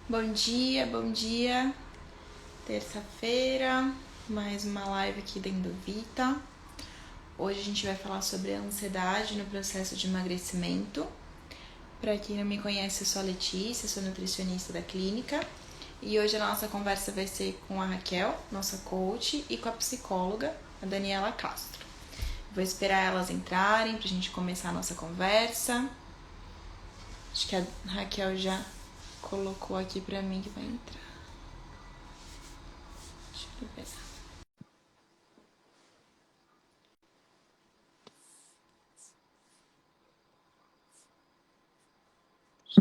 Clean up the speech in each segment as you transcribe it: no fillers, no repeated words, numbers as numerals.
Bom dia, bom dia. Terça-feira, mais uma live aqui da Endovita. Hoje a gente vai falar sobre a ansiedade no processo de emagrecimento. Para quem não me conhece, eu sou a Letícia, sou nutricionista da clínica. E hoje a nossa conversa vai ser com a Raquel, nossa coach, e com a psicóloga, a Daniela Castro. Vou esperar elas entrarem pra gente começar a nossa conversa. Acho que a Raquel já colocou aqui pra mim que vai entrar. Deixa eu ver.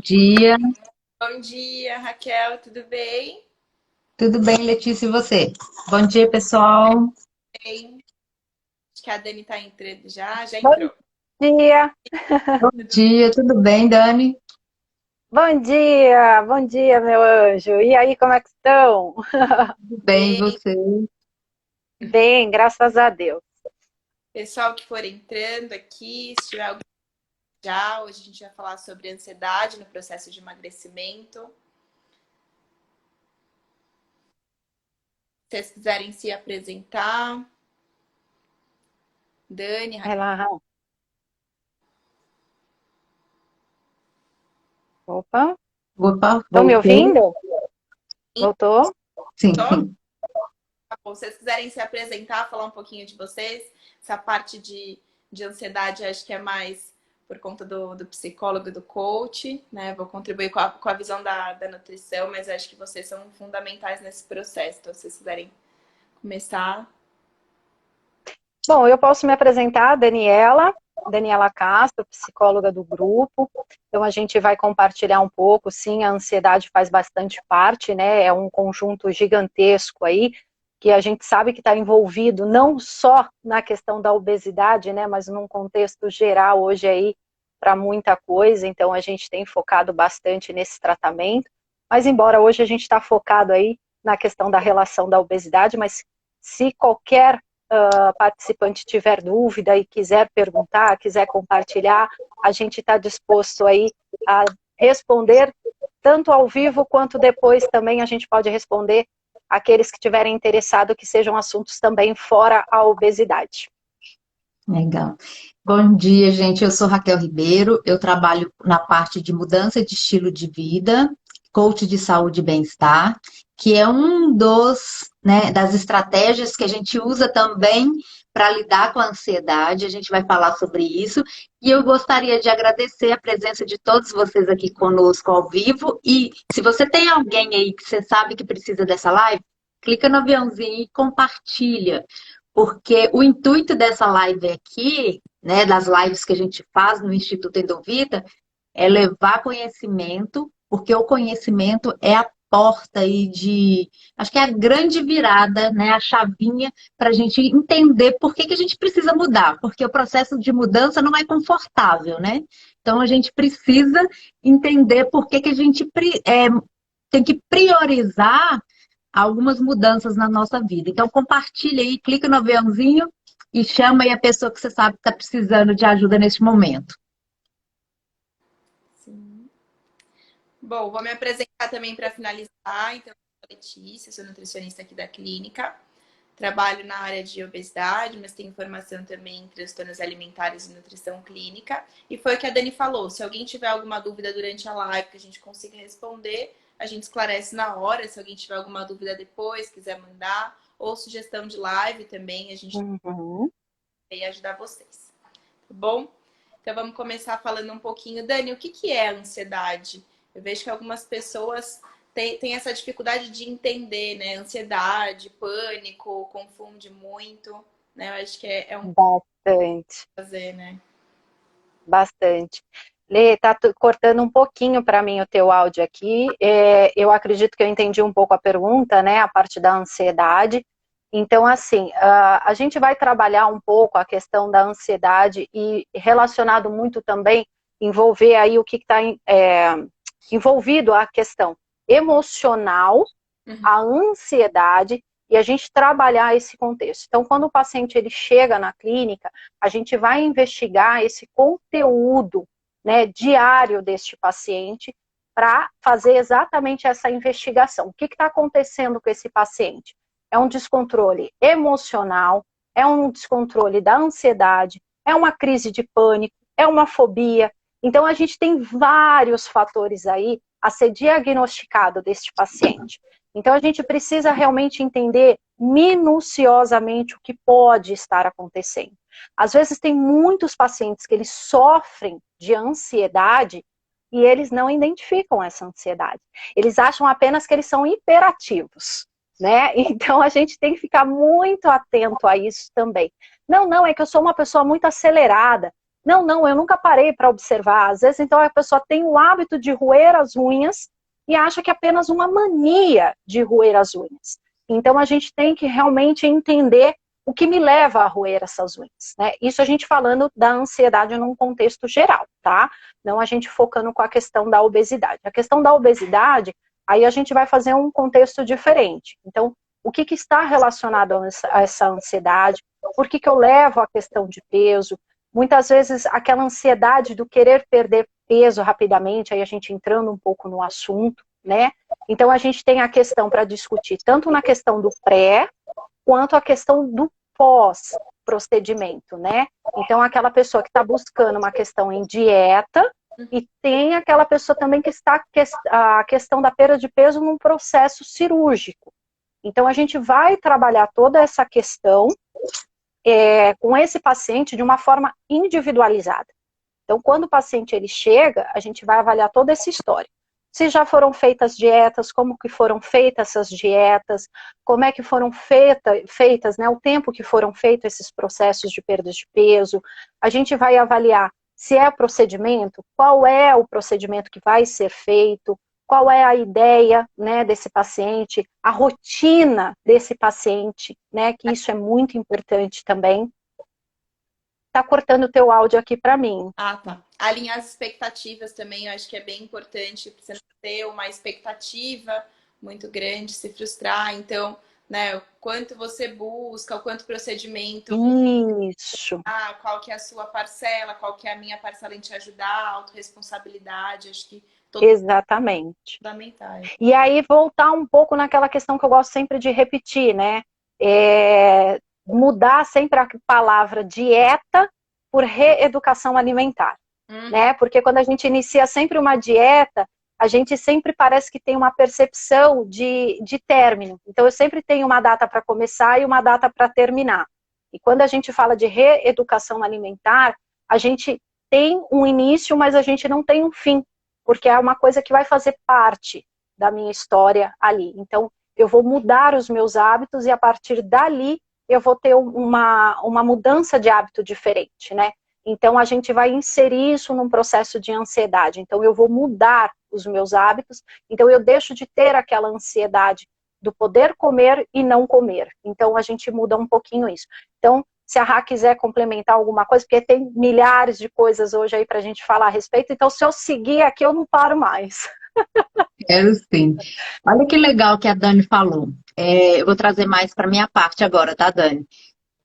Dia, Bom dia, Raquel, tudo bem? tudo bem, Letícia, e você? Bom dia, pessoal. Bem. Acho que a Dani tá entrando já Bom entrou. dia, Bom dia, tudo bem, Dani? bom dia, meu anjo. E aí, como é que estão? Tudo bem, e Bem, você? Bem, graças a Deus. pessoal que for entrando aqui, se tiver alguém já, hoje a gente vai falar sobre ansiedade no processo de emagrecimento. Se vocês quiserem se apresentar, Dani, Vai Raquel. lá. Opa, Opa, estão me voltei. ouvindo? Voltou? Sim, Tá sim. bom, se vocês quiserem se apresentar, falar um pouquinho de vocês, essa parte de ansiedade acho que é mais por conta do psicólogo e do coach, né? Vou contribuir com a visão da nutrição, mas acho que vocês são fundamentais nesse processo. Então, se vocês quiserem começar. Bom, eu posso me apresentar, Daniela Castro, psicóloga do grupo. Então, a gente vai compartilhar um pouco, sim, a ansiedade faz bastante parte, né? É um conjunto gigantesco aí, que a gente sabe que está envolvido não só na questão da obesidade, né? Mas num contexto geral hoje aí para muita coisa. Então, a gente tem focado bastante nesse tratamento. Mas, embora hoje a gente está focado aí na questão da relação da obesidade, mas se qualquer participante tiver dúvida e quiser perguntar, quiser compartilhar, a gente está disposto aí a responder, tanto ao vivo quanto depois também a gente pode responder aqueles que tiverem interessado que sejam assuntos também fora a obesidade. Legal. Bom dia, gente. Eu sou Raquel Ribeiro. Eu trabalho na parte de mudança de estilo de vida, coach de saúde e bem-estar, que é um das estratégias que a gente usa também para lidar com a ansiedade. A gente vai falar sobre isso. E eu gostaria de agradecer a presença de todos vocês aqui conosco ao vivo. E se você tem alguém aí que você sabe que precisa dessa live, clica no aviãozinho e compartilha, porque o intuito dessa live aqui, né, das lives que a gente faz no Instituto Endovita, é levar conhecimento, porque o conhecimento é a porta aí acho que é a grande virada, né, a chavinha para a gente entender por que a gente precisa mudar, porque o processo de mudança não é confortável, né? Então a gente precisa entender por que a gente tem que priorizar algumas mudanças na nossa vida. Então, compartilha aí, clica no aviãozinho e chama aí a pessoa que você sabe que está precisando de ajuda neste momento. Sim. Bom, vou me apresentar também para finalizar. Então, eu sou a Letícia, sou nutricionista aqui da clínica. Trabalho na área de obesidade, mas tenho formação também em transtornos alimentares e nutrição clínica. E foi o que a Dani falou: se alguém tiver alguma dúvida durante a live que a gente consiga responder, a gente esclarece na hora. Se alguém tiver alguma dúvida depois, quiser mandar, ou sugestão de live também, a gente Uhum. vai ajudar vocês. Tá bom? Então vamos começar falando um pouquinho. Dani, o que é a ansiedade? Eu vejo que algumas pessoas têm essa dificuldade de entender, né? Ansiedade, pânico, confunde muito, né? Eu acho que é um Bastante, fazer, né? bastante. Lê, tá cortando um pouquinho para mim o teu áudio aqui. Eu acredito que eu entendi um pouco a pergunta, né? A parte da ansiedade. Então, assim, a gente vai trabalhar um pouco a questão da ansiedade e relacionado muito também, envolver aí o que está envolvido a questão emocional, Uhum. a ansiedade e a gente trabalhar esse contexto. Então, quando o paciente ele chega na clínica, a gente vai investigar esse conteúdo, né, diário deste paciente para fazer exatamente essa investigação. O que está acontecendo com esse paciente? É um descontrole emocional, é um descontrole da ansiedade, é uma crise de pânico, é uma fobia. Então, a gente tem vários fatores aí a ser diagnosticado deste paciente. Então, a gente precisa realmente entender minuciosamente o que pode estar acontecendo. Às vezes, tem muitos pacientes que eles sofrem de ansiedade e eles não identificam essa ansiedade. Eles acham apenas que eles são hiperativos, né? Então, a gente tem que ficar muito atento a isso também. Não, é que eu sou uma pessoa muito acelerada. Não, eu nunca parei para observar. Às vezes, então, a pessoa tem o hábito de roer as unhas e acha que é apenas uma mania de roer as unhas. Então, a gente tem que realmente entender o que me leva a roer essas unhas, né? Isso a gente falando da ansiedade num contexto geral, tá? Não a gente focando com a questão da obesidade. A questão da obesidade, aí a gente vai fazer um contexto diferente. Então, o que está relacionado a essa ansiedade? Por que eu levo a questão de peso? Muitas vezes aquela ansiedade do querer perder peso rapidamente, aí a gente entrando um pouco no assunto, né? Então a gente tem a questão para discutir tanto na questão do pré, quanto a questão do pós-procedimento, né? Então aquela pessoa que está buscando uma questão em dieta, e tem aquela pessoa também que está a questão da perda de peso num processo cirúrgico. Então a gente vai trabalhar toda essa questão com esse paciente de uma forma individualizada. Então, quando o paciente ele chega, a gente vai avaliar toda essa história. Se já foram feitas dietas, como que foram feitas essas dietas, como é que foram feitas, né, o tempo que foram feitos esses processos de perda de peso. A gente vai avaliar se é procedimento, qual é o procedimento que vai ser feito, qual é a ideia, né, desse paciente, a rotina desse paciente, né, que isso é muito importante também. Tá cortando o teu áudio aqui para mim. Ah, tá. Alinhar as expectativas também, eu acho que é bem importante, pra você não ter uma expectativa muito grande, se frustrar. Então, né, o quanto você busca, o quanto procedimento. Isso. Qual que é a sua parcela, qual que é a minha parcela em te ajudar, autorresponsabilidade, acho que exatamente. Fundamentais. E aí voltar um pouco naquela questão que eu gosto sempre de repetir, né? Mudar sempre a palavra dieta por reeducação alimentar, né? Porque quando a gente inicia sempre uma dieta, a gente sempre parece que tem uma percepção de término. Então eu sempre tenho uma data para começar e uma data para terminar. E quando a gente fala de reeducação alimentar, a gente tem um início, mas a gente não tem um fim, porque é uma coisa que vai fazer parte da minha história ali. Então, eu vou mudar os meus hábitos e a partir dali eu vou ter uma mudança de hábito diferente, né? Então, a gente vai inserir isso num processo de ansiedade. Então, eu vou mudar os meus hábitos, então eu deixo de ter aquela ansiedade do poder comer e não comer. Então, a gente muda um pouquinho isso. Então, se a Rá quiser complementar alguma coisa, porque tem milhares de coisas hoje aí pra gente falar a respeito, então se eu seguir aqui, eu não paro mais. Quero sim. Olha que legal que a Dani falou. Eu vou trazer mais para minha parte agora, tá, Dani?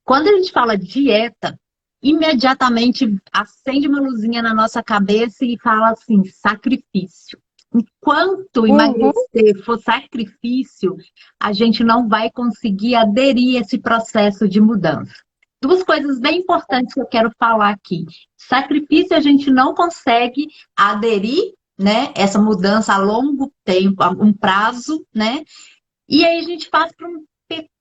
Quando a gente fala dieta, imediatamente acende uma luzinha na nossa cabeça e fala assim, sacrifício. Enquanto emagrecer for sacrifício, a gente não vai conseguir aderir a esse processo de mudança. Duas coisas bem importantes que eu quero falar aqui. Sacrifício a gente não consegue aderir, né? Essa mudança a longo tempo, a um prazo, né? E aí a gente faz para um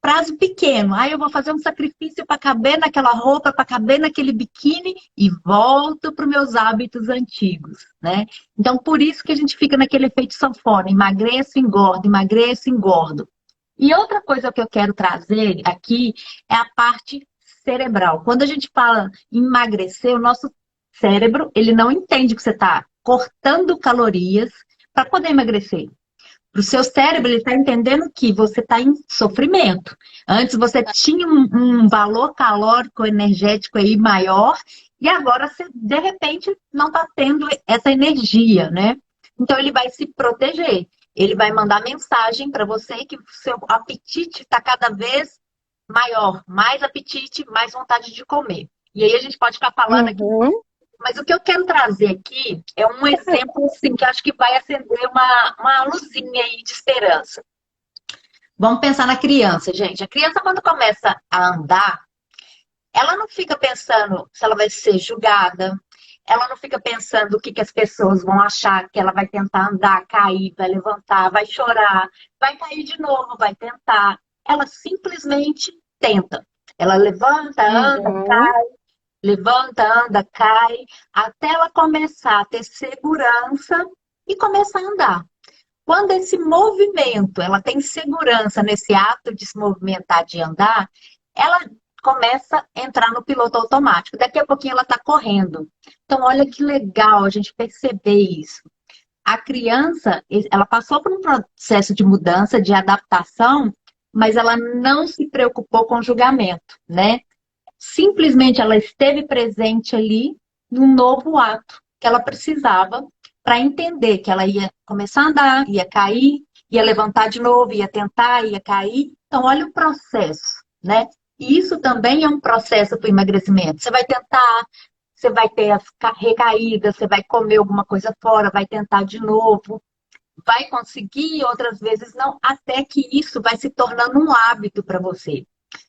prazo pequeno. Aí eu vou fazer um sacrifício para caber naquela roupa, para caber naquele biquíni e volto para os meus hábitos antigos, né? Então, por isso que a gente fica naquele efeito sanfona, emagreço, engordo, emagreço, engordo. E outra coisa que eu quero trazer aqui é a parte cerebral. Quando a gente fala em emagrecer, o nosso cérebro, ele não entende que você está cortando calorias para poder emagrecer. Para o seu cérebro, ele está entendendo que você está em sofrimento. Antes você tinha um valor calórico, energético aí maior, e agora você, de repente, não está tendo essa energia, né? Então ele vai se proteger. Ele vai mandar mensagem para você que o seu apetite está cada vez maior. Mais apetite, mais vontade de comer. E aí a gente pode ficar falando aqui Mas o que eu quero trazer aqui é um exemplo assim, que acho que vai acender uma luzinha aí de esperança. Vamos pensar na criança, gente. A criança, quando começa a andar, ela não fica pensando se ela vai ser julgada, ela não fica pensando o que, que as pessoas vão achar, que ela vai tentar andar, cair, vai levantar, vai chorar, vai cair de novo, vai tentar. Ela simplesmente tenta. Ela levanta, anda, Uhum. levanta, anda, cai, até ela começar a ter segurança e começar a andar. Quando esse movimento, ela tem segurança nesse ato de se movimentar, de andar, ela começa a entrar no piloto automático. Daqui a pouquinho ela está correndo. Então, olha que legal a gente perceber isso. A criança, ela passou por um processo de mudança, de adaptação, mas ela não se preocupou com o julgamento, né? Simplesmente ela esteve presente ali num novo ato que ela precisava para entender que ela ia começar a andar, ia cair, ia levantar de novo, ia tentar, ia cair. Então, olha o processo, né? E isso também é um processo para o emagrecimento. Você vai tentar, você vai ter as recaídas, você vai comer alguma coisa fora, vai tentar de novo, vai conseguir, outras vezes não, até que isso vai se tornando um hábito para você.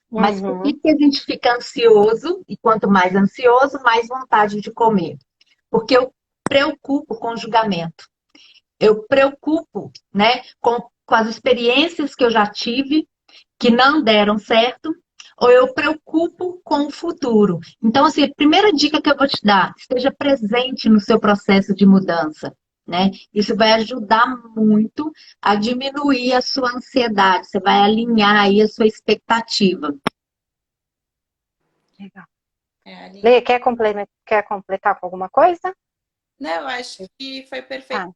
Mas por que Uhum. que a gente fica ansioso? E quanto mais ansioso, mais vontade de comer. Porque eu preocupo com o julgamento. Eu preocupo, né, com as experiências que eu já tive, que não deram certo, ou eu preocupo com o futuro. Então, assim, a primeira dica que eu vou te dar, esteja presente no seu processo de mudança, né? Isso vai ajudar muito a diminuir a sua ansiedade, você vai alinhar aí a sua expectativa. Legal. Ali. Lê, quer completar com alguma coisa? Não, eu acho que foi perfeito.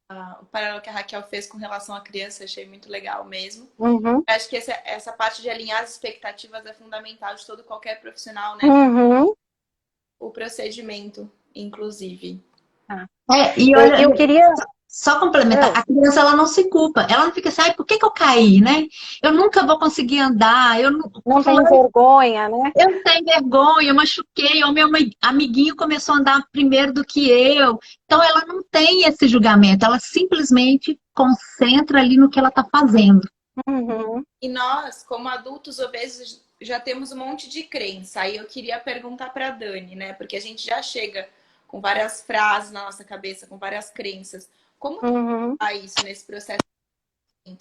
Ah, O paralelo que a Raquel fez com relação à criança, achei muito legal mesmo. uhum, Acho que essa parte de alinhar as expectativas é fundamental de todo qualquer profissional, né? uhum. O procedimento, inclusive. Ah. E olha, Eu queria. só complementar, Ah, a criança ela não se culpa, ela não fica assim, ai, por que que eu caí, né? Eu nunca vou conseguir andar, eu não, não tem fulano, vergonha, né? eu tenho vergonha, eu machuquei, ou meu amiguinho começou a andar primeiro do que eu. Então ela não tem esse julgamento, ela simplesmente concentra ali no que ela está fazendo. Uhum. E nós, como adultos obesos, já temos um monte de crença. Aí eu queria perguntar para Dani, né? Porque a gente já chega com várias frases na nossa cabeça, com várias crenças. Como Uhum. trabalhar isso nesse processo?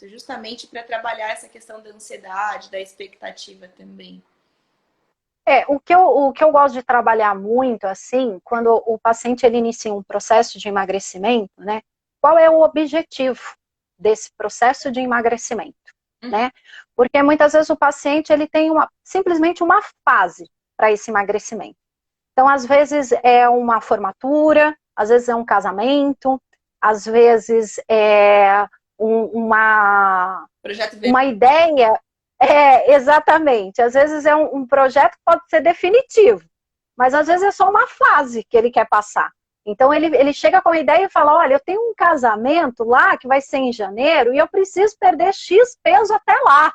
Justamente para trabalhar essa questão da ansiedade, da expectativa também. O que eu gosto de trabalhar muito, assim, quando o paciente ele inicia um processo de emagrecimento, né? Qual é o objetivo desse processo de emagrecimento, né? Porque muitas vezes o paciente ele tem simplesmente uma fase para esse emagrecimento. Então, às vezes é uma formatura, às vezes é um casamento, às vezes é Projeto Ver. uma ideia. Exatamente. Às vezes é um projeto que pode ser definitivo, mas às vezes é só uma fase que ele quer passar. Então ele chega com a ideia e fala: olha, eu tenho um casamento lá que vai ser em janeiro e eu preciso perder X peso até lá.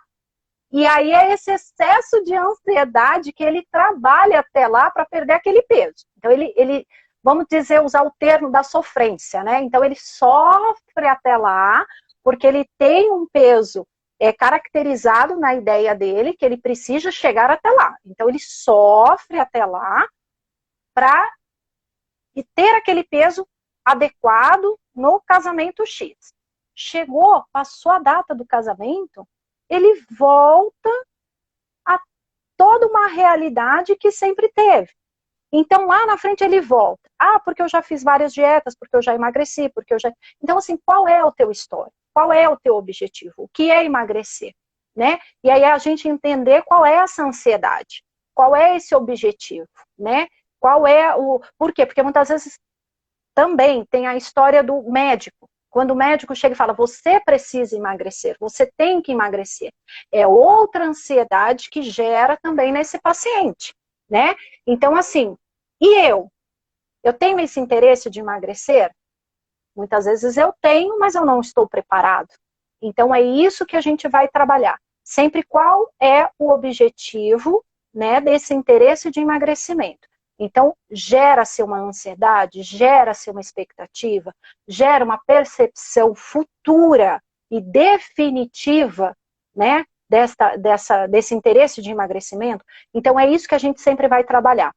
E aí é esse excesso de ansiedade que ele trabalha até lá para perder aquele peso. Então vamos dizer, usar o termo da sofrência, né? Então ele sofre até lá porque ele tem um peso caracterizado na ideia dele que ele precisa chegar até lá. Então ele sofre até lá para ter aquele peso adequado no casamento X. Chegou, passou a data do casamento, ele volta a toda uma realidade que sempre teve. Então, lá na frente ele volta. Ah, porque eu já fiz várias dietas, porque eu já emagreci, porque eu já... Então, assim, qual é o teu histórico? Qual é o teu objetivo? O que é emagrecer? Né? E aí a gente entender qual é essa ansiedade. Qual é esse objetivo? Né? Qual é o... Por quê? Porque muitas vezes também tem a história do médico. Quando o médico chega e fala, você precisa emagrecer, você tem que emagrecer. É outra ansiedade que gera também nesse paciente, né? Então, assim, e eu? Eu tenho esse interesse de emagrecer? Muitas vezes eu tenho, mas eu não estou preparado. Então, é isso que a gente vai trabalhar. Sempre qual é o objetivo, né, desse interesse de emagrecimento. Então, gera-se uma ansiedade, gera-se uma expectativa, gera uma percepção futura e definitiva, né, desse interesse de emagrecimento. Então, é isso que a gente sempre vai trabalhar.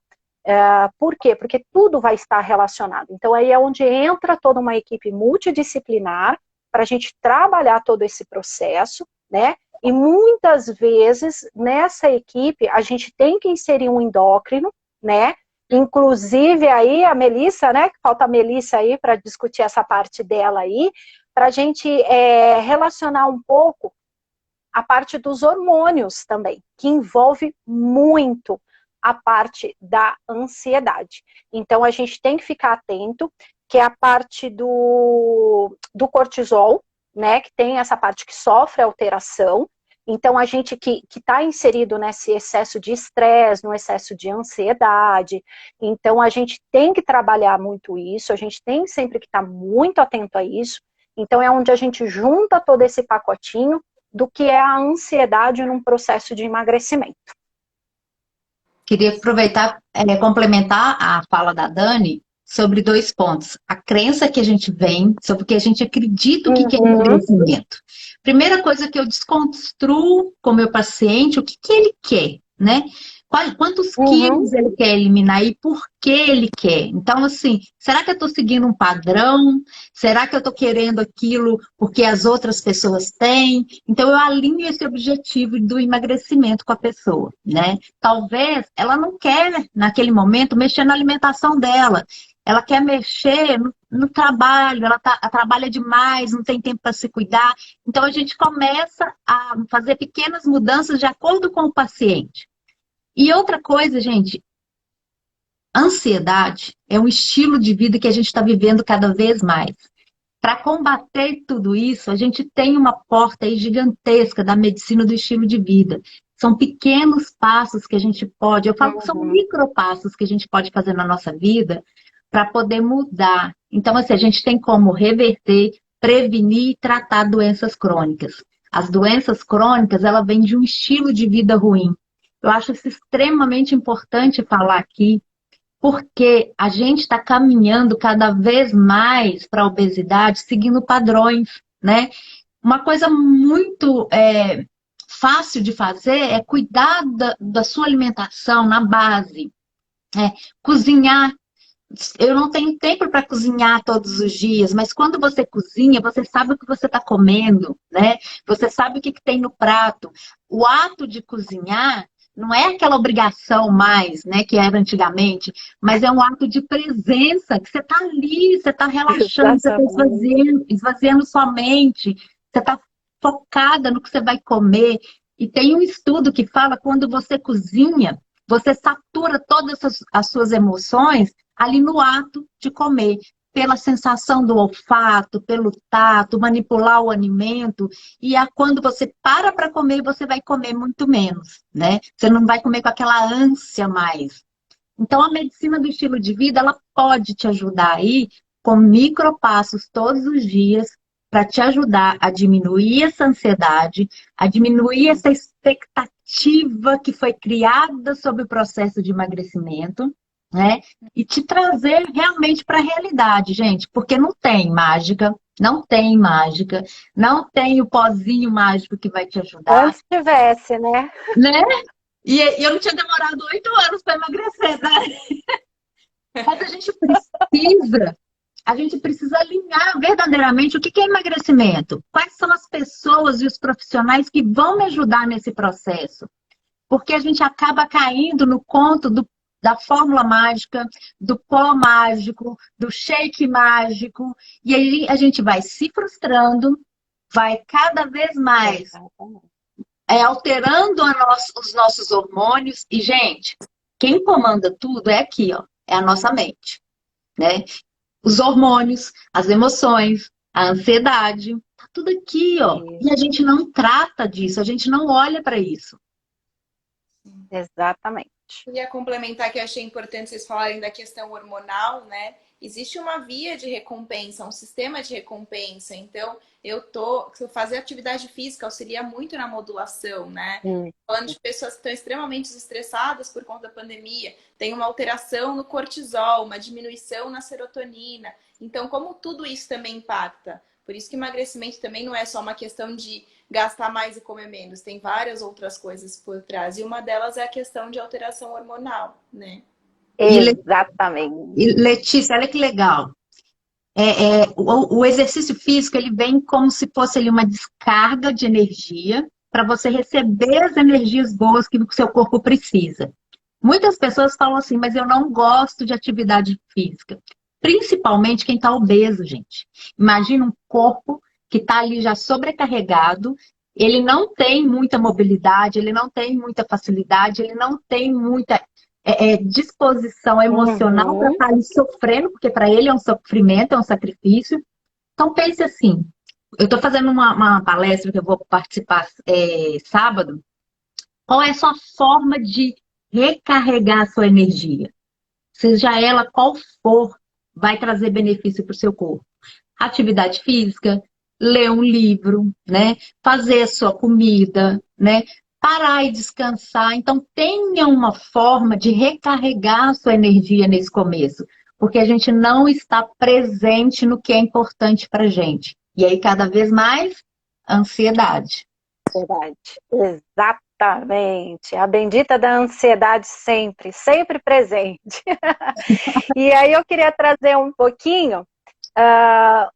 Por quê? Porque tudo vai estar relacionado. Então, aí é onde entra toda uma equipe multidisciplinar para a gente trabalhar todo esse processo, né? E muitas vezes, nessa equipe, a gente tem que inserir um endócrino, né? Inclusive, aí a Melissa, né? Falta a Melissa aí para discutir essa parte dela aí, para a gente relacionar um pouco a parte dos hormônios também, que envolve muito a parte da ansiedade. Então, a gente tem que ficar atento, que é a parte do cortisol, né, que tem essa parte que sofre alteração. Então, a gente que está inserido nesse excesso de estresse, no excesso de ansiedade, então a gente tem que trabalhar muito isso, a gente tem sempre que estar muito atento a isso. Então, é onde a gente junta todo esse pacotinho do que é a ansiedade num processo de emagrecimento. Queria aproveitar, complementar a fala da Dani sobre 2 pontos. A crença que a gente vem, sobre o que a gente acredita o que é emagrecimento. Primeira coisa que eu desconstruo com o meu paciente, o que ele quer, né? Quantos quilos ele quer eliminar e por que ele quer. Então, assim, será que eu estou seguindo um padrão? Será que eu estou querendo aquilo porque as outras pessoas têm? Então, eu alinho esse objetivo do emagrecimento com a pessoa, né? Talvez ela não quer, naquele momento, mexer na alimentação dela. Ela quer mexer no trabalho, ela trabalha demais, não tem tempo para se cuidar. Então, a gente começa a fazer pequenas mudanças de acordo com o paciente. E outra coisa, gente, ansiedade é um estilo de vida que a gente está vivendo cada vez mais. Para combater tudo isso, a gente tem uma porta aí gigantesca da medicina do estilo de vida. São pequenos passos que a gente pode, eu falo que são micropassos que a gente pode fazer na nossa vida para poder mudar. Então, assim, a gente tem como reverter, prevenir e tratar doenças crônicas. As doenças crônicas, ela vêm de um estilo de vida ruim. Eu acho isso extremamente importante falar aqui, porque a gente está caminhando cada vez mais para a obesidade, seguindo padrões, né? Uma coisa muito fácil de fazer é cuidar da sua alimentação na base. Cozinhar. Eu não tenho tempo para cozinhar todos os dias, mas quando você cozinha, você sabe o que você está comendo, né? Você sabe o que tem no prato. O ato de cozinhar não é aquela obrigação mais, né, que era antigamente, mas é um ato de presença, que você está ali, você está relaxando, você está esvaziando sua mente, você está focada no que você vai comer. E tem um estudo que fala que quando você cozinha, você satura todas as suas emoções ali no ato de comer, pela sensação do olfato, pelo tato, manipular o alimento. E quando você para comer, você vai comer muito menos, né? Você não vai comer com aquela ânsia mais. Então, a medicina do estilo de vida, ela pode te ajudar aí com micropassos todos os dias para te ajudar a diminuir essa ansiedade, a diminuir essa expectativa que foi criada sobre o processo de emagrecimento, né? E te trazer realmente para a realidade, gente, porque não tem mágica, não tem mágica, não tem o pozinho mágico que vai te ajudar. Antes tivesse, né? Né? E eu não tinha demorado 8 anos para emagrecer, né? Mas a gente precisa alinhar verdadeiramente o que é emagrecimento. Quais são as pessoas e os profissionais que vão me ajudar nesse processo? Porque a gente acaba caindo no conto da fórmula mágica, do pó mágico, do shake mágico, e aí a gente vai se frustrando, vai cada vez mais alterando os nossos hormônios. E, gente, quem comanda tudo é aqui, ó, é a nossa mente, né? Os hormônios, as emoções, a ansiedade, tá tudo aqui, ó. E a gente não trata disso, a gente não olha para isso. Exatamente. Queria complementar que eu achei importante vocês falarem da questão hormonal, né? existe uma via de recompensa, um sistema de recompensa. Então, se eu fazer atividade física auxilia muito na modulação, né? Falando de pessoas que estão extremamente estressadas por conta da pandemia, tem uma alteração no cortisol, uma diminuição na serotonina. Então, como tudo isso também impacta? Por isso que emagrecimento também não é só uma questão de gastar mais e comer menos. Tem várias outras coisas por trás. E uma delas é a questão de alteração hormonal, né? Exatamente. E Letícia, olha que legal. O exercício físico, ele vem como se fosse ali uma descarga de energia para você receber as energias boas que o seu corpo precisa. Muitas pessoas falam assim, mas eu não gosto de atividade física. Principalmente quem está obeso, gente. Imagina um corpo que está ali já sobrecarregado, ele não tem muita mobilidade, ele não tem muita facilidade, ele não tem muita disposição emocional para estar ali sofrendo, porque para ele é um sofrimento, é um sacrifício. Então pense assim, eu estou fazendo uma palestra que eu vou participar sábado. Qual é a sua forma de recarregar a sua energia? Seja ela qual for, vai trazer benefício para o seu corpo. Atividade física, ler um livro, né? Fazer a sua comida, né? Parar e descansar. Então, tenha uma forma de recarregar a sua energia nesse começo, porque a gente não está presente no que é importante para a gente. E aí, cada vez mais, ansiedade. Verdade. Exatamente. A bendita da ansiedade sempre, sempre presente. E aí eu queria trazer um pouquinho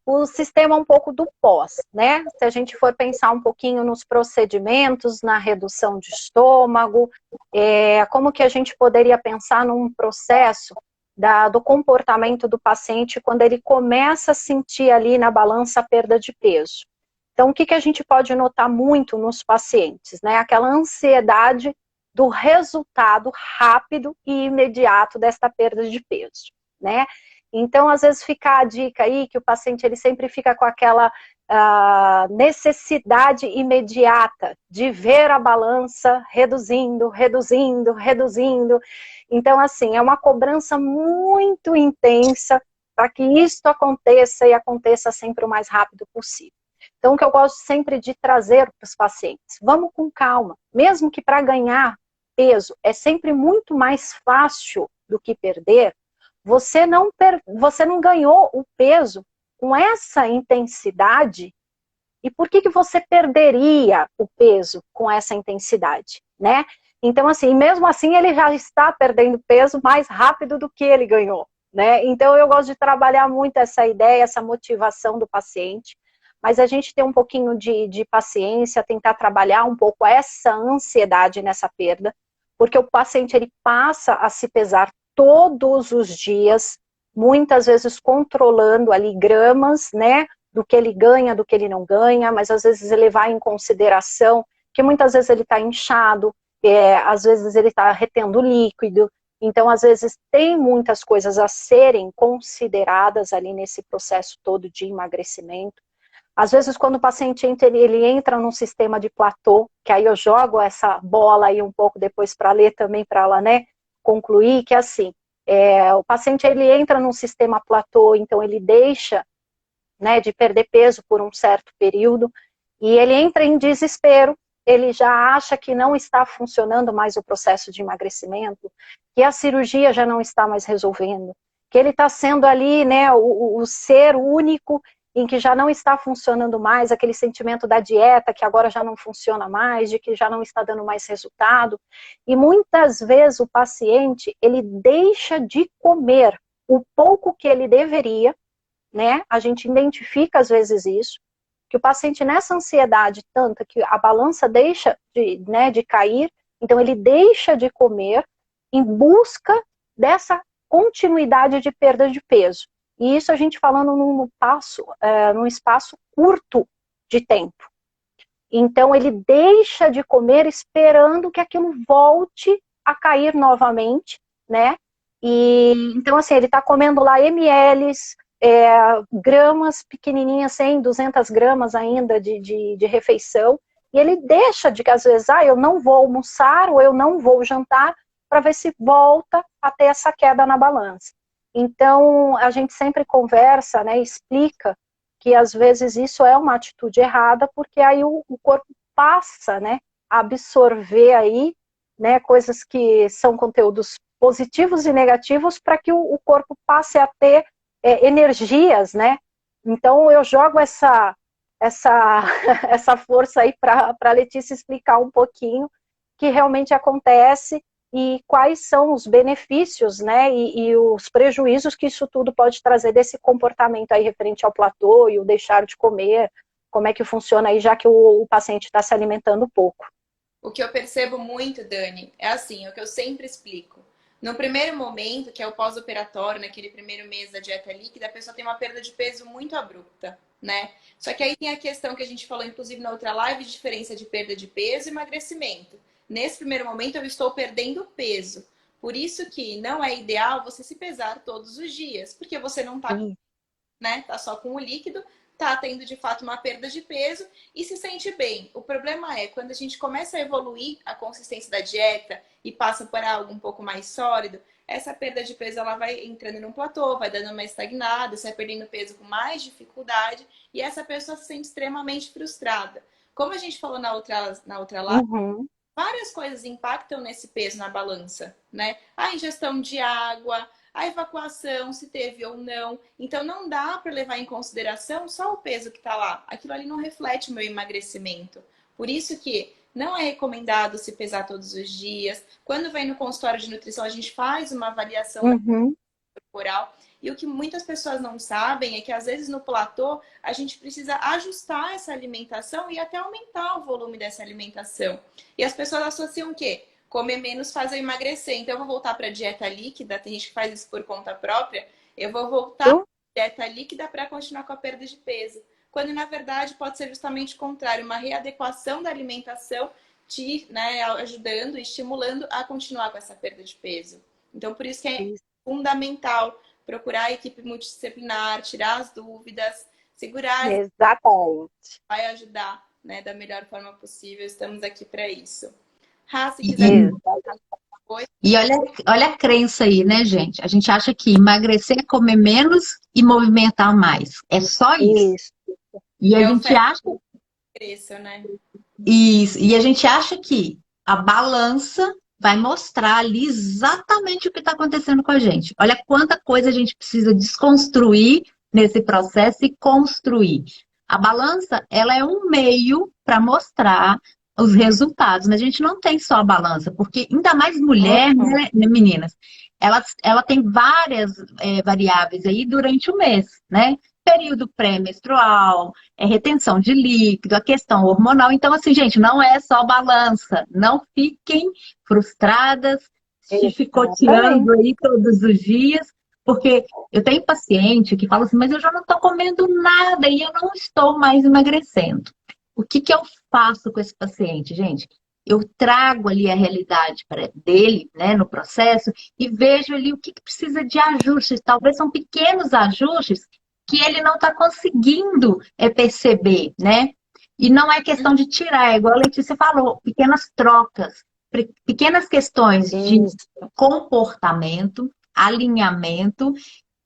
o sistema um pouco do pós, né? Se a gente for pensar um pouquinho nos procedimentos, na redução de estômago, como que a gente poderia pensar num processo do comportamento do paciente quando ele começa a sentir ali na balança a perda de peso. Então, o que a gente pode notar muito nos pacientes, né? Aquela ansiedade do resultado rápido e imediato desta perda de peso, né? Então, às vezes fica a dica aí que o paciente ele sempre fica com aquela necessidade imediata de ver a balança reduzindo, reduzindo, reduzindo. Então, assim, é uma cobrança muito intensa para que isto aconteça e aconteça sempre o mais rápido possível. Então, o que eu gosto sempre de trazer para os pacientes, vamos com calma, mesmo que para ganhar peso é sempre muito mais fácil do que perder, você não ganhou o peso com essa intensidade, e por que você perderia o peso com essa intensidade, né? Então, assim, mesmo assim, ele já está perdendo peso mais rápido do que ele ganhou, né? Então, eu gosto de trabalhar muito essa ideia, essa motivação do paciente, mas a gente tem um pouquinho de paciência, tentar trabalhar um pouco essa ansiedade nessa perda, porque o paciente ele passa a se pesar todos os dias, muitas vezes controlando ali gramas, né, do que ele ganha, do que ele não ganha, mas às vezes ele vai em consideração que muitas vezes ele está inchado, às vezes ele está retendo líquido, então às vezes tem muitas coisas a serem consideradas ali nesse processo todo de emagrecimento. Às vezes, quando o paciente ele entra num sistema de platô, que aí eu jogo essa bola aí um pouco depois para ler também, para ela, né, concluir, que é assim, o paciente ele entra num sistema platô, então ele deixa, né, de perder peso por um certo período, e ele entra em desespero, ele já acha que não está funcionando mais o processo de emagrecimento, que a cirurgia já não está mais resolvendo, que ele está sendo ali, né, o ser único em que já não está funcionando mais, aquele sentimento da dieta que agora já não funciona mais, de que já não está dando mais resultado. E muitas vezes o paciente, ele deixa de comer o pouco que ele deveria, né? A gente identifica às vezes isso, que o paciente nessa ansiedade tanta que a balança deixa de cair, então ele deixa de comer em busca dessa continuidade de perda de peso. E isso a gente falando num espaço curto de tempo. Então ele deixa de comer esperando que aquilo volte a cair novamente, né? E então assim, ele está comendo lá ml, gramas pequenininhas, 100, 200 gramas ainda de refeição, e ele deixa de que às vezes, eu não vou almoçar ou eu não vou jantar, para ver se volta a ter essa queda na balança. Então, a gente sempre conversa, né, explica que às vezes isso é uma atitude errada, porque aí o corpo passa, né, a absorver aí, né, coisas que são conteúdos positivos e negativos para que o corpo passe a ter energias, né? Então eu jogo essa força aí para a Letícia explicar um pouquinho o que realmente acontece e quais são os benefícios, né, e os prejuízos que isso tudo pode trazer desse comportamento aí referente ao platô e o deixar de comer, como é que funciona aí, já que o paciente está se alimentando pouco. O que eu percebo muito, Dani, é assim, é o que eu sempre explico. No primeiro momento, que é o pós-operatório, naquele primeiro mês da dieta líquida, a pessoa tem uma perda de peso muito abrupta, né? Só que aí tem a questão que a gente falou, inclusive, na outra live, de diferença de perda de peso e emagrecimento. Nesse primeiro momento, eu estou perdendo peso. Por isso que não é ideal você se pesar todos os dias, porque você não tá, né? Tá só com o líquido, tá tendo de fato uma perda de peso e se sente bem. O problema é quando a gente começa a evoluir a consistência da dieta e passa por algo um pouco mais sólido, essa perda de peso ela vai entrando num platô, vai dando uma estagnada, você vai perdendo peso com mais dificuldade e essa pessoa se sente extremamente frustrada. Como a gente falou na outra live, várias coisas impactam nesse peso na balança, né? A ingestão de água, a evacuação, se teve ou não. Então não dá para levar em consideração só o peso que está lá. Aquilo ali não reflete o meu emagrecimento. Por isso que não é recomendado se pesar todos os dias. Quando vem no consultório de nutrição, a gente faz uma avaliação corporal. E o que muitas pessoas não sabem é que, às vezes, no platô, a gente precisa ajustar essa alimentação e até aumentar o volume dessa alimentação. E as pessoas associam o quê? Comer menos faz eu emagrecer. Então, eu vou voltar para a dieta líquida. Tem gente que faz isso por conta própria. Eu vou voltar para a dieta líquida para continuar com a perda de peso. Quando, na verdade, pode ser justamente o contrário. Uma readequação da alimentação te, né, ajudando e estimulando a continuar com essa perda de peso. Então, por isso que é fundamental procurar a equipe multidisciplinar, tirar as dúvidas, segurar. Exatamente. Vai ajudar, né, da melhor forma possível. Estamos aqui para isso. Rá, se quiser. E olha a crença aí, né, gente? A gente acha que emagrecer é comer menos e movimentar mais. É só isso. E a gente acha. Cresça, né? Isso. E a gente acha que a balança vai mostrar ali exatamente o que está acontecendo com a gente. Olha quanta coisa a gente precisa desconstruir nesse processo e construir. A balança, ela é um meio para mostrar os resultados, mas a gente não tem só a balança, porque ainda mais mulher, né, meninas, ela tem várias variáveis aí durante o mês, né? Período pré-menstrual, retenção de líquido, a questão hormonal. Então, assim, gente, não é só balança. Não fiquem frustradas, se chicoteando aí todos os dias, porque eu tenho paciente que fala assim, mas eu já não estou comendo nada e eu não estou mais emagrecendo. O que eu faço com esse paciente, gente? Eu trago ali a realidade dele, né, no processo, e vejo ali o que precisa de ajustes. Talvez são pequenos ajustes que ele não está conseguindo perceber, né? E não é questão de tirar, é igual a Letícia falou, pequenas trocas, pequenas questões de comportamento, alinhamento.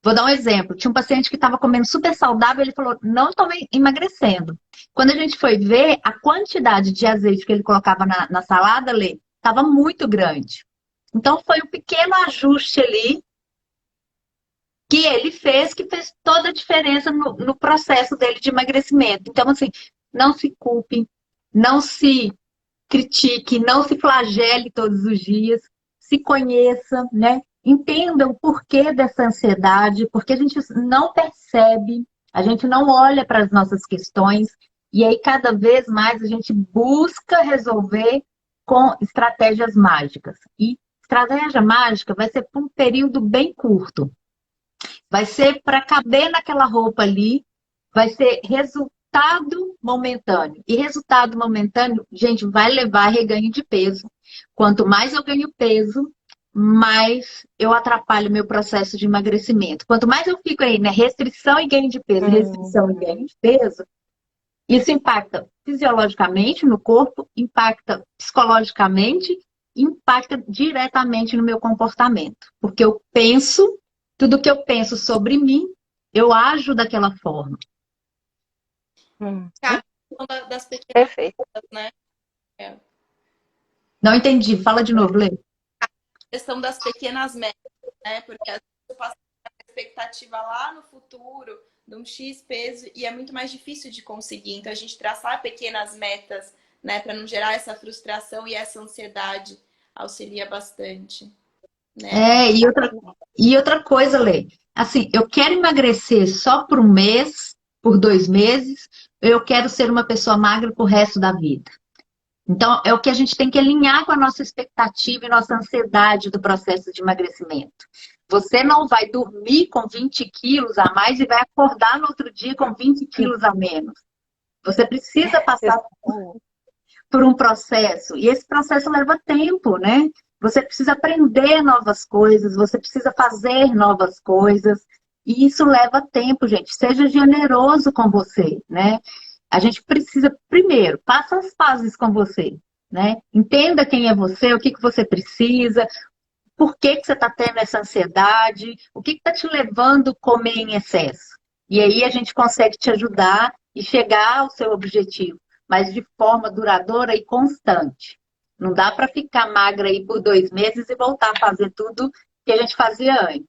Vou dar um exemplo. Tinha um paciente que estava comendo super saudável, ele falou, não estou emagrecendo. Quando a gente foi ver, a quantidade de azeite que ele colocava na salada, Lê, estava muito grande. Então, foi um pequeno ajuste ali que ele fez, que fez toda a diferença no processo dele de emagrecimento. Então, assim, não se culpe, não se critique, não se flagele todos os dias, se conheça, né? Entenda o porquê dessa ansiedade, porque a gente não percebe, a gente não olha para as nossas questões, e aí cada vez mais a gente busca resolver com estratégias mágicas. E estratégia mágica vai ser por um período bem curto. Vai ser para caber naquela roupa ali, vai ser resultado momentâneo. E resultado momentâneo, gente, vai levar a reganho de peso. Quanto mais eu ganho peso, mais eu atrapalho meu processo de emagrecimento. Quanto mais eu fico aí, né, restrição e ganho de peso, restrição e ganho de peso, isso impacta fisiologicamente no corpo, impacta psicologicamente, impacta diretamente no meu comportamento. Porque eu penso tudo que eu penso sobre mim, eu ajo daquela forma. Cara, das pequenas Perfeito. coisas, né? É. Não entendi, fala de novo, Lê. Questão das pequenas metas, né? Porque às vezes eu passo uma expectativa lá no futuro de um X peso e é muito mais difícil de conseguir. Então a gente traçar pequenas metas, né, para não gerar essa frustração e essa ansiedade auxilia bastante, né? E outra coisa, Lê, assim, eu quero emagrecer só por um mês, por 2 meses, eu quero ser uma pessoa magra pro resto da vida. Então, é o que a gente tem que alinhar com a nossa expectativa e nossa ansiedade do processo de emagrecimento. Você não vai dormir com 20 quilos a mais e vai acordar no outro dia com 20 quilos a menos. Você precisa passar por um processo, e esse processo leva tempo, né? Você precisa aprender novas coisas, você precisa fazer novas coisas, e isso leva tempo, gente. Seja generoso com você, né? A gente precisa, primeiro, faça as pazes com você, né? Entenda quem é você, o que que você precisa, por que que você está tendo essa ansiedade, o que está te levando a comer em excesso. E aí a gente consegue te ajudar e chegar ao seu objetivo, mas de forma duradoura e constante. Não dá para ficar magra aí por 2 meses e voltar a fazer tudo que a gente fazia antes.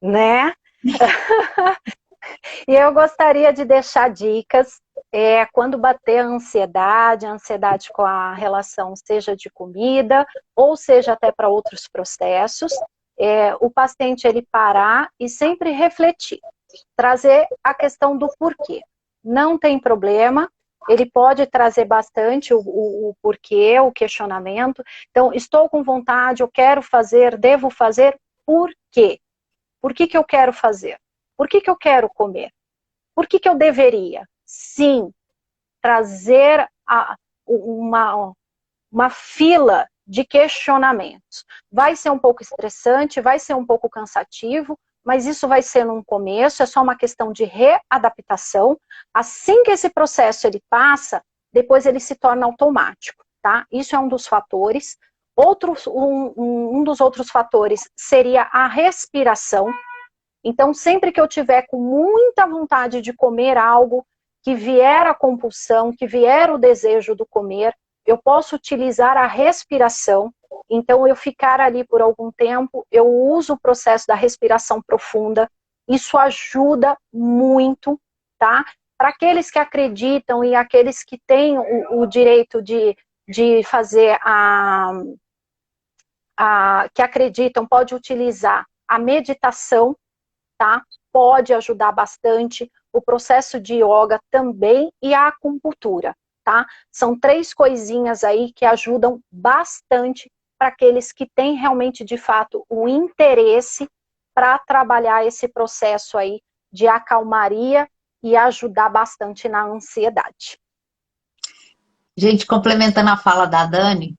Né? E eu gostaria de deixar dicas, quando bater a ansiedade com a relação seja de comida, ou seja até para outros processos, o paciente ele parar e sempre refletir, trazer a questão do porquê. Não tem problema, ele pode trazer bastante o porquê, o questionamento. Então, estou com vontade, eu quero fazer, devo fazer, por quê? Por que que eu quero fazer? Por que que eu quero comer? Por que que eu deveria? Sim, trazer uma fila de questionamentos. Vai ser um pouco estressante, vai ser um pouco cansativo, mas isso vai ser num começo, é só uma questão de readaptação. Assim que esse processo ele passa, depois ele se torna automático, tá? Isso é um dos fatores. Um dos outros fatores seria a respiração. Então, sempre que eu tiver com muita vontade de comer algo, que vier a compulsão, que vier o desejo do comer, eu posso utilizar a respiração. Então, eu ficar ali por algum tempo, eu uso o processo da respiração profunda. Isso ajuda muito, tá? Para aqueles que acreditam e aqueles que têm o direito de fazer que acreditam, pode utilizar a meditação, tá? Pode ajudar bastante, o processo de yoga também e a acupuntura, tá? São 3 coisinhas aí que ajudam bastante para aqueles que têm realmente, de fato, o interesse para trabalhar esse processo aí de acalmaria e ajudar bastante na ansiedade. Gente, complementando a fala da Dani,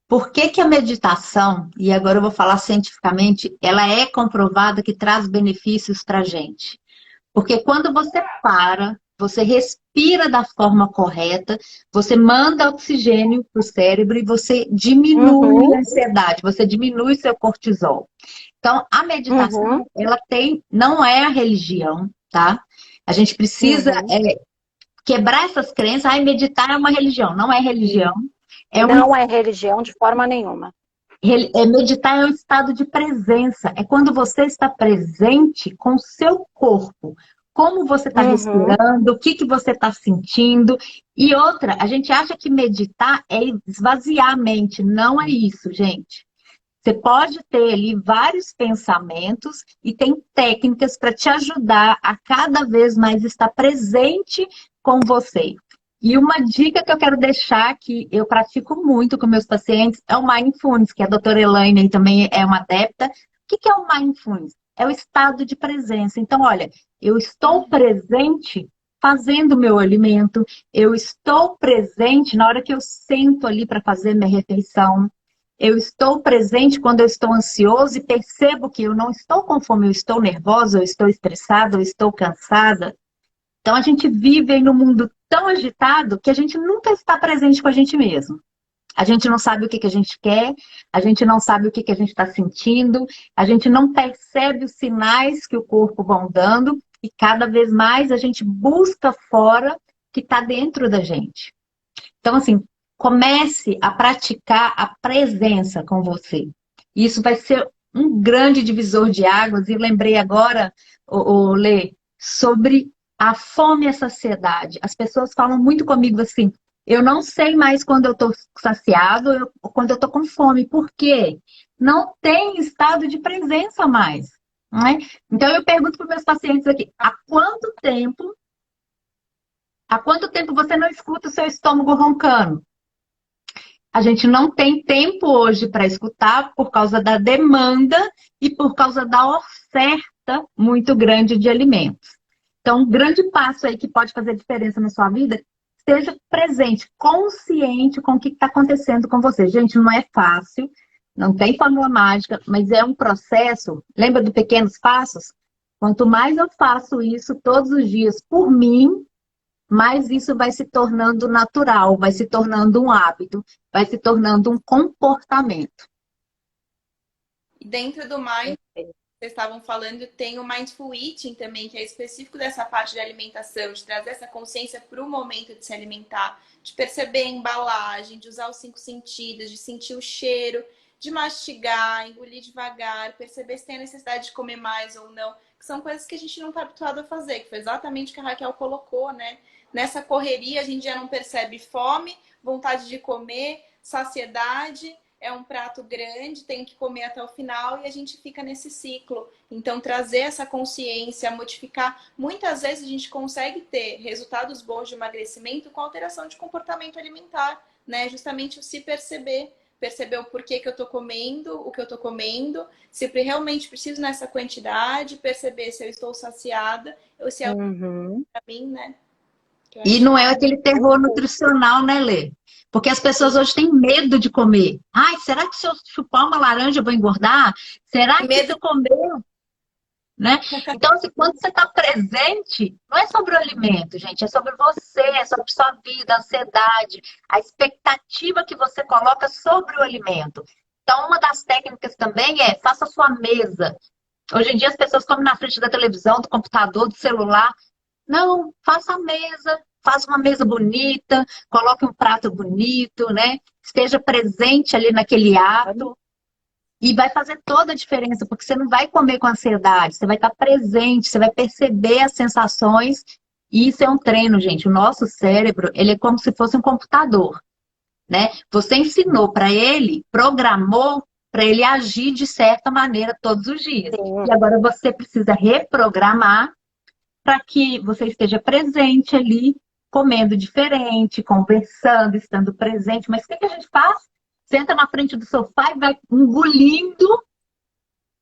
por que que a meditação, e agora eu vou falar cientificamente, ela é comprovada que traz benefícios para a gente? Porque quando você para, você respira da forma correta, você manda oxigênio para o cérebro e você diminui a ansiedade, você diminui seu cortisol. Então, a meditação, ela não é a religião, tá? A gente precisa quebrar essas crenças. Ai, meditar é uma religião. Não é religião. Não é religião de forma nenhuma. Meditar é um estado de presença. É quando você está presente com o seu corpo. Como você está respirando, o que que você está sentindo. E outra, a gente acha que meditar é esvaziar a mente. Não é isso, gente. Você pode ter ali vários pensamentos e tem técnicas para te ajudar a cada vez mais estar presente com você. E uma dica que eu quero deixar, que eu pratico muito com meus pacientes, é o Mindfulness, que a doutora Elaine também é uma adepta. O que é o Mindfulness? É o estado de presença. Então, olha, eu estou presente fazendo o meu alimento, eu estou presente na hora que eu sento ali para fazer minha refeição, eu estou presente quando eu estou ansioso e percebo que eu não estou com fome, eu estou nervosa, eu estou estressada, eu estou cansada. Então, a gente vive em um mundo tão agitado que a gente nunca está presente com a gente mesmo. A gente não sabe o que que a gente quer, a gente não sabe o que que a gente está sentindo, a gente não percebe os sinais que o corpo vão dando e cada vez mais a gente busca fora o que está dentro da gente. Então, assim, comece a praticar a presença com você. Isso vai ser um grande divisor de águas. E lembrei agora, Lê, sobre a fome e a saciedade. As pessoas falam muito comigo assim, eu não sei mais quando eu estou saciado ou quando eu estou com fome. Por quê? Não tem estado de presença mais. Não é? Então, eu pergunto para os meus pacientes aqui, há quanto tempo você não escuta o seu estômago roncando? A gente não tem tempo hoje para escutar por causa da demanda e por causa da oferta muito grande de alimentos. Então, um grande passo aí que pode fazer diferença na sua vida, esteja presente, consciente com o que está acontecendo com você. Gente, não é fácil, não tem fórmula mágica, mas é um processo. Lembra do pequenos passos? Quanto mais eu faço isso todos os dias por mim, mas isso vai se tornando natural, vai se tornando um hábito, vai se tornando um comportamento. E dentro do Mind, vocês estavam falando, tem o Mindful Eating também, que é específico dessa parte de alimentação, de trazer essa consciência para o momento de se alimentar, de perceber a embalagem, de usar os 5 sentidos, de sentir o cheiro, de mastigar, engolir devagar, perceber se tem a necessidade de comer mais ou não, que são coisas que a gente não está habituado a fazer, que foi exatamente o que a Raquel colocou, né? Nessa correria a gente já não percebe fome, vontade de comer, saciedade, é um prato grande, tem que comer até o final e a gente fica nesse ciclo. Então, trazer essa consciência, modificar. Muitas vezes a gente consegue ter resultados bons de emagrecimento com alteração de comportamento alimentar, né? Justamente o se perceber. Perceber o porquê que eu tô comendo, o que eu tô comendo, se eu realmente preciso nessa quantidade, perceber se eu estou saciada ou se é para mim, né? E não é aquele terror nutricional, né, Lê? Porque as pessoas hoje têm medo de comer. Ai, será que se eu chupar uma laranja eu vou engordar? Será que se eu comer, né? Então, assim, quando você está presente, não é sobre o alimento, gente, é sobre você, é sobre sua vida, a ansiedade, a expectativa que você coloca sobre o alimento. Então, uma das técnicas também é faça a sua mesa. Hoje em dia as pessoas comem na frente da televisão, do computador, do celular. Não, faça a mesa, faça uma mesa bonita, coloque um prato bonito, né? Esteja presente ali naquele ato. E vai fazer toda a diferença, porque você não vai comer com ansiedade, você vai estar presente, você vai perceber as sensações. E isso é um treino, gente. O nosso cérebro, ele é como se fosse um computador, né? Você ensinou para ele, programou para ele agir de certa maneira todos os dias. Sim. E agora você precisa reprogramar para que você esteja presente ali, comendo diferente, conversando, estando presente. Mas o que a gente faz? Senta na frente do sofá e vai engolindo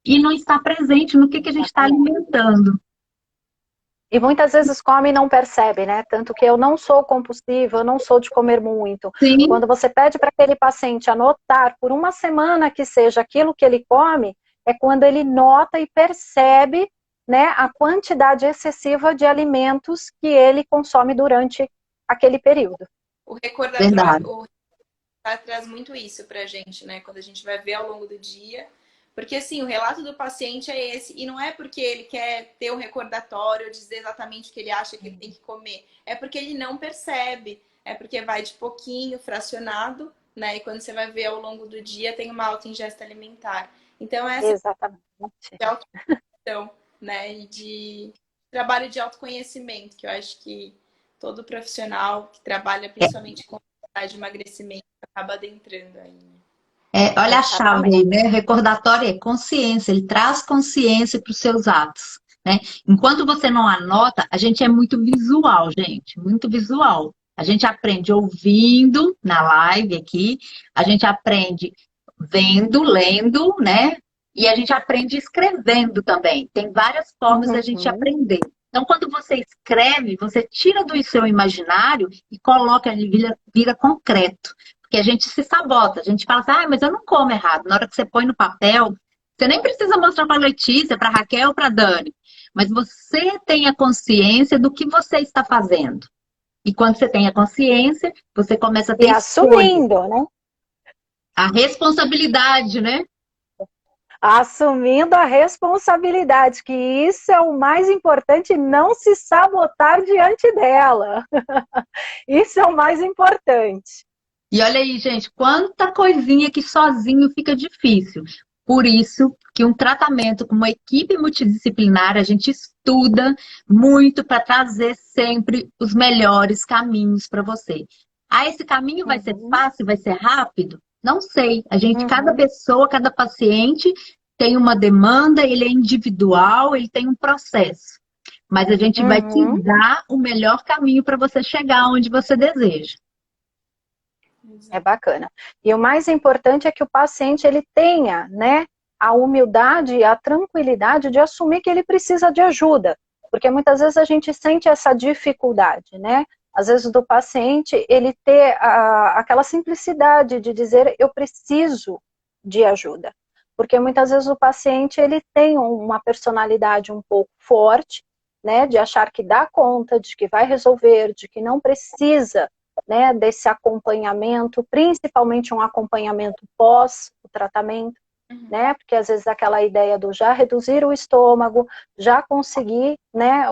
e não está presente no que a gente está alimentando. E muitas vezes come e não percebe, né? Tanto que eu não sou compulsiva, eu não sou de comer muito. Sim. Quando você pede para aquele paciente anotar por uma semana que seja aquilo que ele come, é quando ele nota e percebe, né, a quantidade excessiva de alimentos que ele consome durante aquele período. O recordatório traz muito isso pra gente, né? Quando a gente vai ver ao longo do dia. Porque, assim, o relato do paciente é esse. E não é porque ele quer ter um recordatório, dizer exatamente o que ele acha que ele tem que comer. É porque ele não percebe. É porque vai de pouquinho, fracionado, né? E quando você vai ver ao longo do dia, tem uma alta ingesta alimentar. Então, essa Exatamente. de autoconhecimento, né? E de trabalho de autoconhecimento, que eu acho que todo profissional que trabalha principalmente com de emagrecimento acaba adentrando aí, né? Olha a chave aí, né? Recordatório é consciência, ele traz consciência para os seus atos, né? Enquanto você não anota, a gente é muito visual, gente, muito visual. A gente aprende ouvindo na live aqui, a gente aprende vendo, lendo, né? E a gente aprende escrevendo também. Tem várias formas da gente aprender. Então, quando você escreve, você tira do seu imaginário e coloca, ele vira concreto. Porque a gente se sabota, a gente fala assim, mas eu não como errado. Na hora que você põe no papel, você nem precisa mostrar para a Letícia, para a Raquel, para a Dani. Mas você tem a consciência do que você está fazendo. E quando você tem a consciência, você começa a ter assumindo, né? A responsabilidade, né? Assumindo a responsabilidade, que isso é o mais importante, não se sabotar diante dela. Isso é o mais importante. E olha aí, gente, quanta coisinha que sozinho fica difícil. Por isso que um tratamento com uma equipe multidisciplinar, a gente estuda muito para trazer sempre os melhores caminhos para você. Ah, esse caminho vai ser fácil, vai ser rápido? Não sei. A gente, cada pessoa, cada paciente tem uma demanda, ele é individual, ele tem um processo. Mas a gente vai te dar o melhor caminho para você chegar onde você deseja. É bacana. E o mais importante é que o paciente ele tenha, né, a humildade e a tranquilidade de assumir que ele precisa de ajuda. Porque muitas vezes a gente sente essa dificuldade, né? Às vezes do paciente ele ter aquela simplicidade de dizer eu preciso de ajuda. Porque muitas vezes o paciente ele tem uma personalidade um pouco forte, né, de achar que dá conta, de que vai resolver, de que não precisa, né, desse acompanhamento, principalmente um acompanhamento pós o tratamento, né, porque às vezes aquela ideia do já reduzir o estômago, já conseguir, né,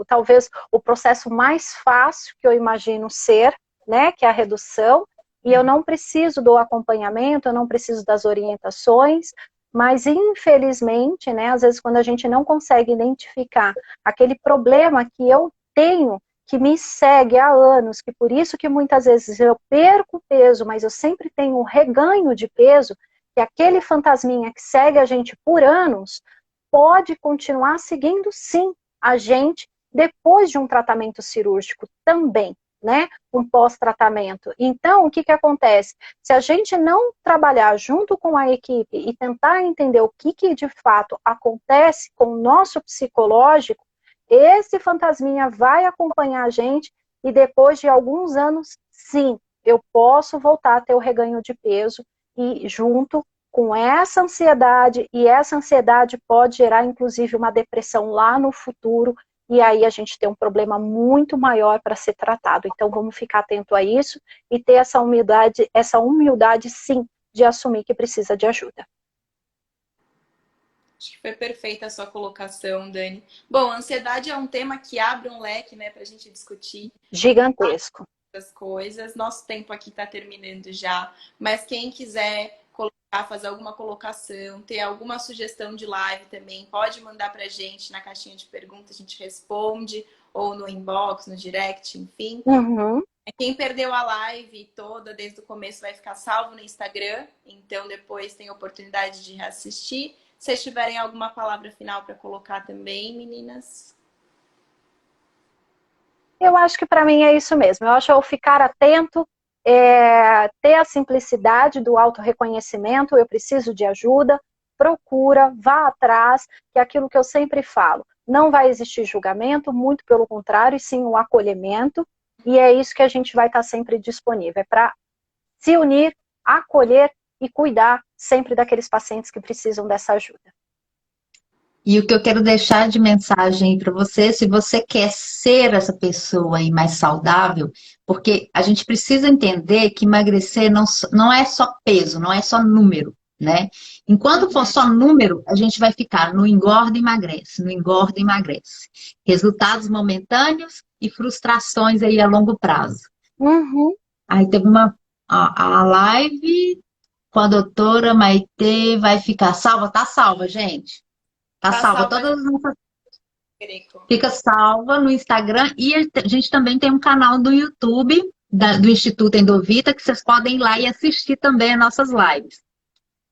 talvez o processo mais fácil que eu imagino ser, né, que é a redução, e eu não preciso do acompanhamento, eu não preciso das orientações, mas infelizmente, né, às vezes quando a gente não consegue identificar aquele problema que eu tenho, que me segue há anos, que por isso que muitas vezes eu perco peso, mas eu sempre tenho um reganho de peso, que aquele fantasminha que segue a gente por anos, pode continuar seguindo sim a gente depois de um tratamento cirúrgico também, né? Um pós-tratamento. Então, o que acontece? Se a gente não trabalhar junto com a equipe e tentar entender o que de fato acontece com o nosso psicológico, esse fantasminha vai acompanhar a gente e depois de alguns anos, sim, eu posso voltar a ter o reganho de peso e junto com essa ansiedade, e essa ansiedade pode gerar inclusive uma depressão lá no futuro, e aí a gente tem um problema muito maior para ser tratado. Então vamos ficar atento a isso e ter essa humildade sim, de assumir que precisa de ajuda. Acho que foi perfeita a sua colocação, Dani. Bom, ansiedade é um tema que abre um leque, né, para a gente discutir. Gigantesco. As coisas. Nosso tempo aqui está terminando já, mas quem quiser colocar, fazer alguma colocação, ter alguma sugestão de live também, pode mandar para a gente na caixinha de perguntas, a gente responde, ou no inbox, no direct, enfim. Quem perdeu a live toda desde o começo vai ficar salvo no Instagram, então depois tem oportunidade de reassistir. Se vocês tiverem alguma palavra final para colocar também, meninas? Eu acho que para mim é isso mesmo. Eu acho que eu ficar atento, ter a simplicidade do autorreconhecimento, eu preciso de ajuda, procura, vá atrás, que é aquilo que eu sempre falo. Não vai existir julgamento, muito pelo contrário, e sim o acolhimento, e é isso que a gente vai estar sempre disponível. É para se unir, acolher e cuidar sempre daqueles pacientes que precisam dessa ajuda. E o que eu quero deixar de mensagem para você, se você quer ser essa pessoa aí mais saudável, porque a gente precisa entender que emagrecer não é só peso, não é só número, né? Enquanto for só número, a gente vai ficar no engorda e emagrece, no engorda e emagrece. Resultados momentâneos e frustrações aí a longo prazo. Aí teve a live com a doutora Maitê, vai ficar salva? Tá salva, gente. Tá salva todas as nossas. Fica salva no Instagram e a gente também tem um canal do YouTube do Instituto Endovita que vocês podem ir lá e assistir também as nossas lives.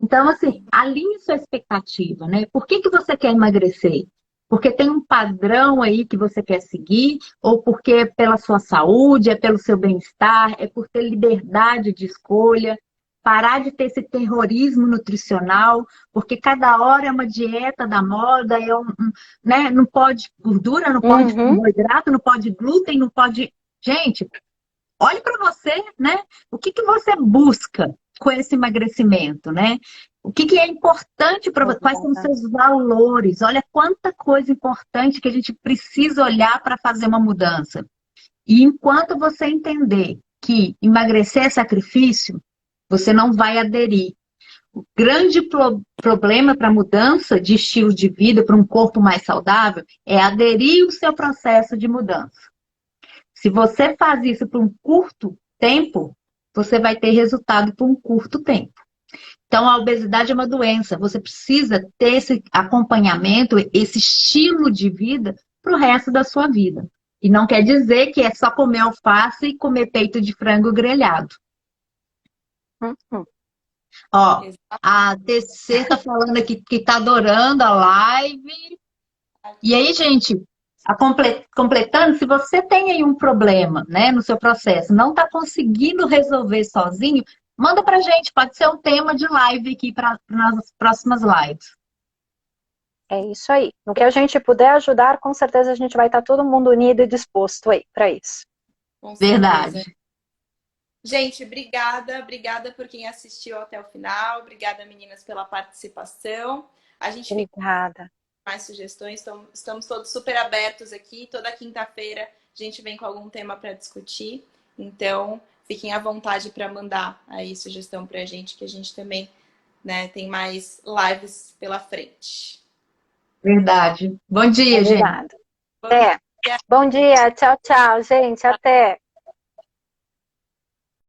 Então, assim, alinhe sua expectativa, né? Por que você quer emagrecer? Porque tem um padrão aí que você quer seguir, ou porque é pela sua saúde, é pelo seu bem-estar, é por ter liberdade de escolha. Parar de ter esse terrorismo nutricional, porque cada hora é uma dieta da moda, né? Não pode gordura, não pode carboidrato, não pode glúten, não pode... Gente, olhe para você, né? O que você busca com esse emagrecimento, né? O que é importante para você? Quais são os seus valores? Olha quanta coisa importante que a gente precisa olhar para fazer uma mudança. E enquanto você entender que emagrecer é sacrifício, você não vai aderir. O grande problema para a mudança de estilo de vida, para um corpo mais saudável, é aderir o seu processo de mudança. Se você faz isso por um curto tempo, você vai ter resultado por um curto tempo. Então, a obesidade é uma doença. Você precisa ter esse acompanhamento, esse estilo de vida para o resto da sua vida. E não quer dizer que é só comer alface e comer peito de frango grelhado. Uhum. Ó, a TC está falando aqui que está adorando a live. E aí, gente, completando, se você tem aí um problema, né, no seu processo, não está conseguindo resolver sozinho, manda pra gente, pode ser um tema de live aqui para nas próximas lives. É isso aí. No que a gente puder ajudar, com certeza a gente vai estar todo mundo unido e disposto aí para isso. Com certeza. Verdade. Gente, obrigada por quem assistiu até o final. Obrigada, meninas, pela participação. A gente fica Obrigada. com mais sugestões. Estamos todos super abertos aqui. Toda quinta-feira a gente vem com algum tema para discutir. Então, fiquem à vontade para mandar aí sugestão para a gente, que a gente também, né, tem mais lives pela frente. Verdade. Bom dia, gente. Obrigada. Bom dia. Tchau, tchau, gente. Até.